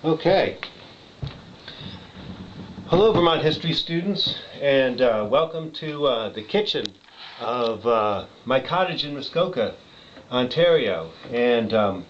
Okay. Hello, Vermont history students, and welcome to the kitchen of my cottage in Muskoka, Ontario. And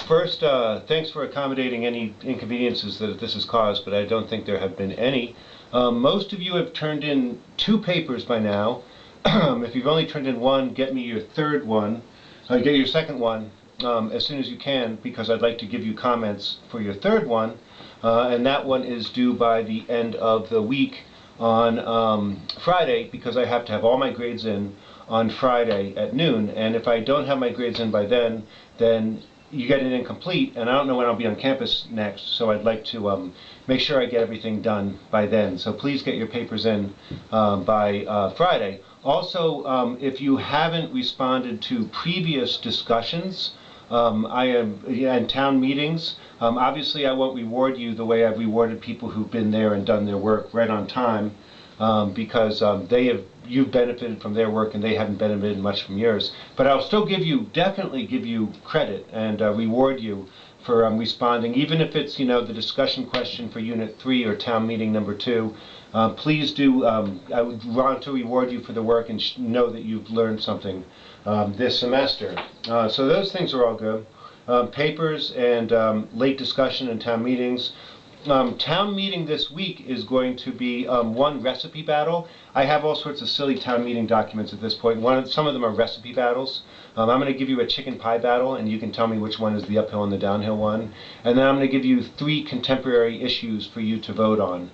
first, thanks for accommodating any inconveniences that this has caused, but I don't think there have been any. Most of you have turned in 2 papers by now. If you've only turned in 1, get me your third one. Get your second one as soon as you can, because I'd like to give you comments for your third one. And that one is due by the end of the week on Friday, because I have to have all my grades in on Friday at noon. And if I don't have my grades in by then you get it incomplete, and I don't know when I'll be on campus next, so I'd like to make sure I get everything done by then. So please get your papers in by Friday. Also, if you haven't responded to previous discussions in town meetings, obviously I won't reward you the way I've rewarded people who've been there and done their work right on time, because you've benefited from their work and they haven't benefited much from yours. But I'll still definitely give you credit and reward you for responding, even if it's, the discussion question for Unit 3 or town meeting number 2. Please do. I would want to reward you for the work and know that you've learned something this semester. So those things are all good. Papers and late discussion and town meetings. Town meeting this week is going to be one recipe battle. I have all sorts of silly town meeting documents at this point. Some of them are recipe battles. I'm going to give you a chicken pie battle, and you can tell me which one is the uphill and the downhill one. And then I'm going to give you 3 contemporary issues for you to vote on.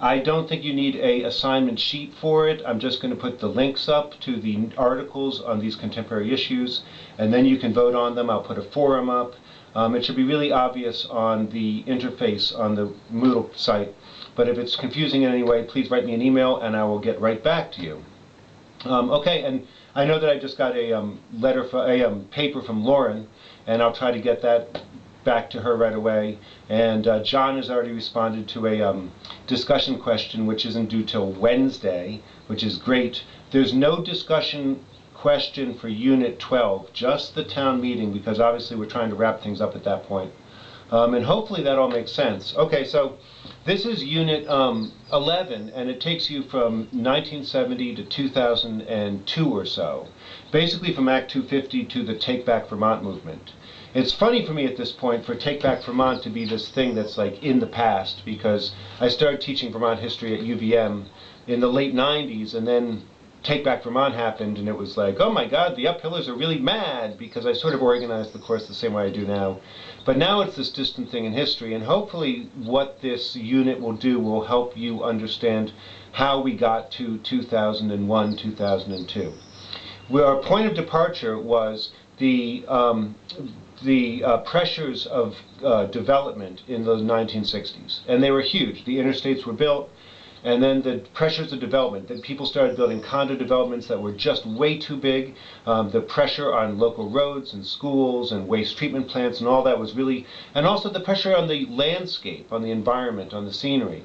I don't think you need an assignment sheet for it. I'm just going to put the links up to the articles on these contemporary issues, and then you can vote on them. I'll put a forum up. It should be really obvious on the interface on the Moodle site. But if it's confusing in any way, please write me an email and I will get right back to you. Okay, and I know that I just got a paper from Lauren, and I'll try to get that back to her right away. And John has already responded to a discussion question, which isn't due till Wednesday, which is great. There's no discussion question for Unit 12, just the town meeting, because obviously we're trying to wrap things up at that point. And hopefully that all makes sense. Okay, so this is Unit 11, and it takes you from 1970 to 2002 or so, basically from Act 250 to the Take Back Vermont movement. It's funny for me at this point for Take Back Vermont to be this thing that's like in the past, because I started teaching Vermont history at UVM in the late 90s, and then Take Back Vermont happened, and it was like, oh my God, the uphillers are really mad, because I sort of organized the course the same way I do now. But now it's this distant thing in history, and hopefully what this unit will do will help you understand how we got to 2001, 2002. Where our point of departure was the pressures of development in the 1960s, and they were huge. The interstates were built, and then the pressures of development, that people started building condo developments that were just way too big. The pressure on local roads and schools and waste treatment plants and all that was really, and also the pressure on the landscape, on the environment, on the scenery.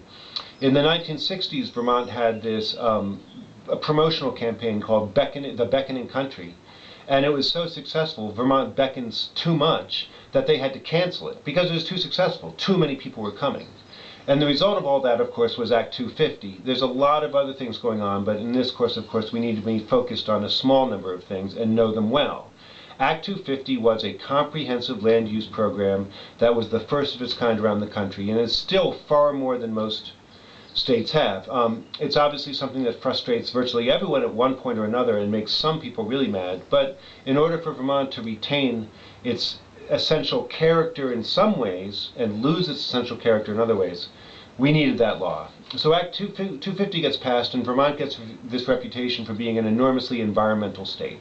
In the 1960s, Vermont had this a promotional campaign called The Beckoning Country. And it was so successful, Vermont beckons too much, that they had to cancel it because it was too successful. Too many people were coming. And the result of all that, of course, was Act 250. There's a lot of other things going on, but in this course, of course, we need to be focused on a small number of things and know them well. Act 250 was a comprehensive land use program that was the first of its kind around the country, and it's still far more than most states have. It's obviously something that frustrates virtually everyone at one point or another and makes some people really mad, but in order for Vermont to retain its essential character in some ways and lose its essential character in other ways, we needed that law. So Act 250 gets passed, and Vermont gets this reputation for being an enormously environmental state.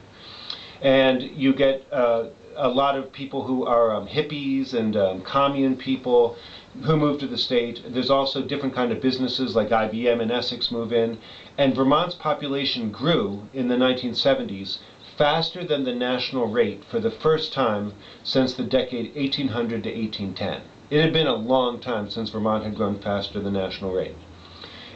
And you get a lot of people who are hippies and commune people who move to the state. There's also different kind of businesses like IBM and Essex move in. And Vermont's population grew in the 1970s faster than the national rate for the first time since the decade 1800 to 1810. It had been a long time since Vermont had grown faster than the national rate.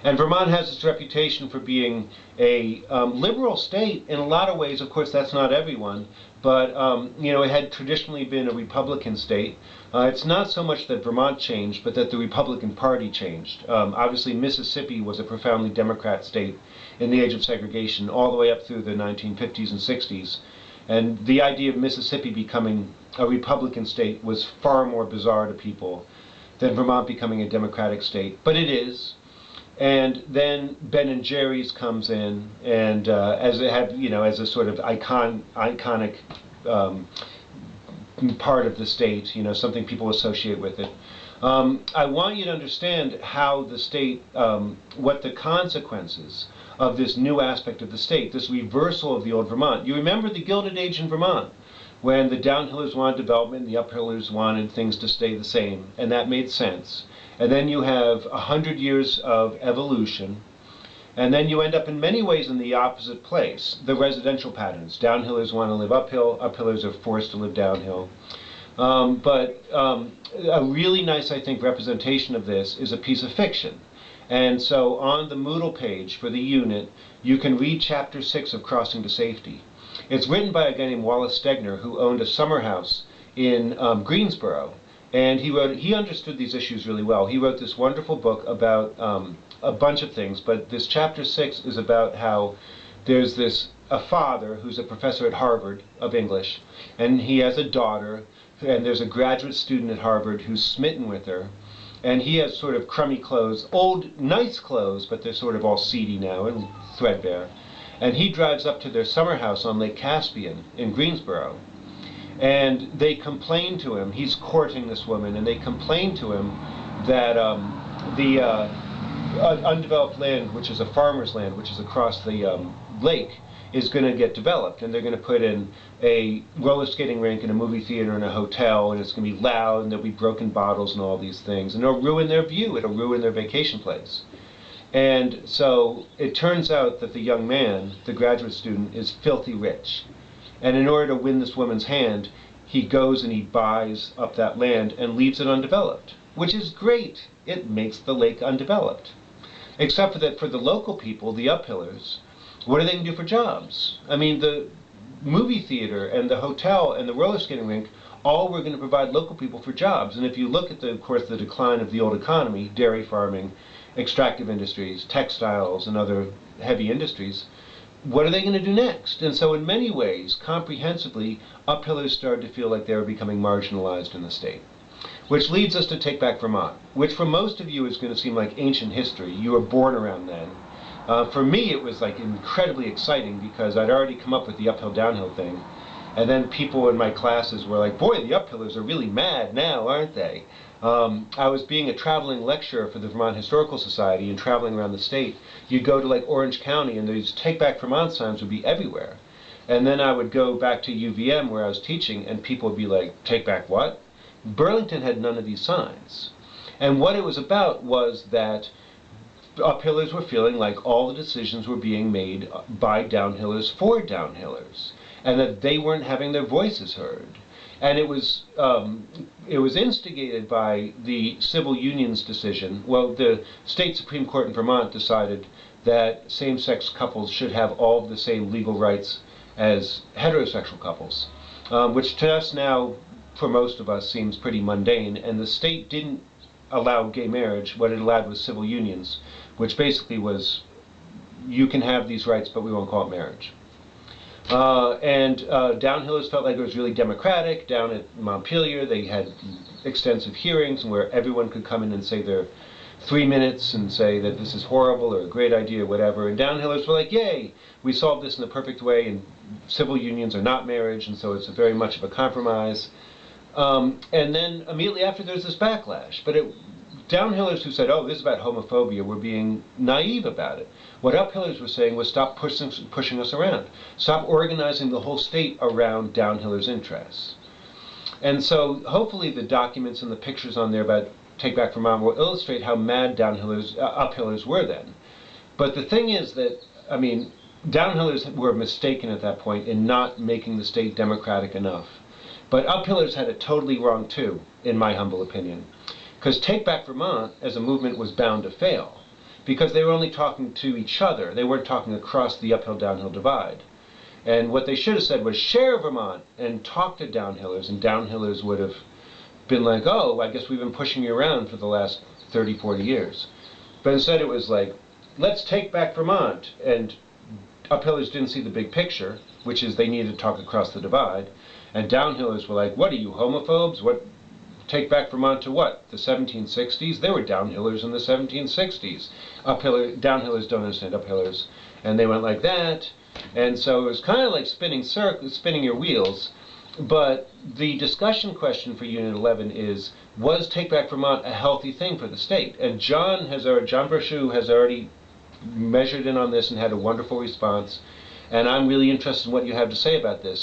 And Vermont has its reputation for being a liberal state in a lot of ways. Of course, that's not everyone, but it had traditionally been a Republican state. It's not so much that Vermont changed, but that the Republican Party changed. Obviously, Mississippi was a profoundly Democrat state in the age of segregation, all the way up through the 1950s and 60s. And the idea of Mississippi becoming a Republican state was far more bizarre to people than Vermont becoming a Democratic state. But it is. And then Ben and Jerry's comes in, and as it had, as a sort of iconic part of the state, something people associate with it. I want you to understand how the state, what the consequences of this new aspect of the state, this reversal of the old Vermont. You remember the Gilded Age in Vermont, when the downhillers wanted development, the uphillers wanted things to stay the same, and that made sense. And then you have 100 years of evolution, and then you end up in many ways in the opposite place. The residential patterns. Downhillers want to live uphill, uphillers are forced to live downhill. But a really nice, I think, representation of this is a piece of fiction. And so on the Moodle page for the unit, you can read Chapter 6 of Crossing to Safety. It's written by a guy named Wallace Stegner, who owned a summer house in Greensboro. And he understood these issues really well. He wrote this wonderful book about a bunch of things, but this chapter 6 is about how there's a father who's a professor at Harvard of English, and he has a daughter, and there's a graduate student at Harvard who's smitten with her, and he has sort of crummy clothes, old, nice clothes, but they're sort of all seedy now and threadbare. And he drives up to their summer house on Lake Caspian in Greensboro, and they complain to him, he's courting this woman, and they complain to him that the undeveloped land, which is a farmer's land, which is across the lake, is going to get developed, and they're going to put in a roller skating rink and a movie theater and a hotel, and it's going to be loud, and there'll be broken bottles and all these things, and it'll ruin their view, it'll ruin their vacation place. And so it turns out that the young man, the graduate student, is filthy rich. And in order to win this woman's hand, he goes and he buys up that land and leaves it undeveloped, which is great. It makes the lake undeveloped. Except for that for the local people, the uphillers, what are they going to do for jobs? I mean, the movie theater and the hotel and the roller skating rink all were going to provide local people for jobs. And if you look at, of course, the decline of the old economy, dairy farming, extractive industries, textiles, and other heavy industries, what are they going to do next? And so in many ways, comprehensively, uphillers started to feel like they were becoming marginalized in the state. Which leads us to Take Back Vermont, which for most of you is going to seem like ancient history. You were born around then. For me, it was like incredibly exciting because I'd already come up with the uphill-downhill thing. And then people in my classes were like, boy, the uphillers are really mad now, aren't they? I was being a traveling lecturer for the Vermont Historical Society and traveling around the state. You'd go to like Orange County and these Take Back Vermont signs would be everywhere. And then I would go back to UVM where I was teaching and people would be like, take back what? Burlington had none of these signs. And what it was about was that uphillers were feeling like all the decisions were being made by downhillers for downhillers, and that they weren't having their voices heard. And it was instigated by the civil unions decision. Well, the state Supreme Court in Vermont decided that same-sex couples should have all of the same legal rights as heterosexual couples, which to us now, for most of us, seems pretty mundane. And the state didn't allow gay marriage. What it allowed was civil unions, which basically was, you can have these rights, but we won't call it marriage. Downhillers felt like it was really democratic. Down at Montpelier, they had extensive hearings where everyone could come in and say their 3 minutes and say that this is horrible or a great idea or whatever. And downhillers were like, yay, we solved this in the perfect way, and civil unions are not marriage, and so it's very much of a compromise. And then immediately after, there's this backlash. But downhillers who said, oh, this is about homophobia, were being naive about it. What uphillers were saying was stop pushing us around. Stop organizing the whole state around downhillers' interests. And so hopefully the documents and the pictures on there about Take Back Vermont will illustrate how mad uphillers were then. But the thing is that, I mean, downhillers were mistaken at that point in not making the state democratic enough. But uphillers had it totally wrong too, in my humble opinion. Because Take Back Vermont as a movement was bound to fail. because they were only talking to each other. They weren't talking across the uphill-downhill divide. And what they should have said was share Vermont and talk to downhillers, and downhillers would have been like, oh, I guess we've been pushing you around for the last 30, 40 years. But instead it was like, let's take back Vermont. And uphillers didn't see the big picture, which is they needed to talk across the divide. And downhillers were like, what are you, homophobes? What? Take back Vermont to what? The 1760s? There were downhillers in the 1760s. Downhillers don't understand uphillers. And they went like that. And so it was kind of like spinning your wheels. But the discussion question for Unit 11 is, was Take Back Vermont a healthy thing for the state? And John Brochu has already measured in on this and had a wonderful response. And I'm really interested in what you have to say about this.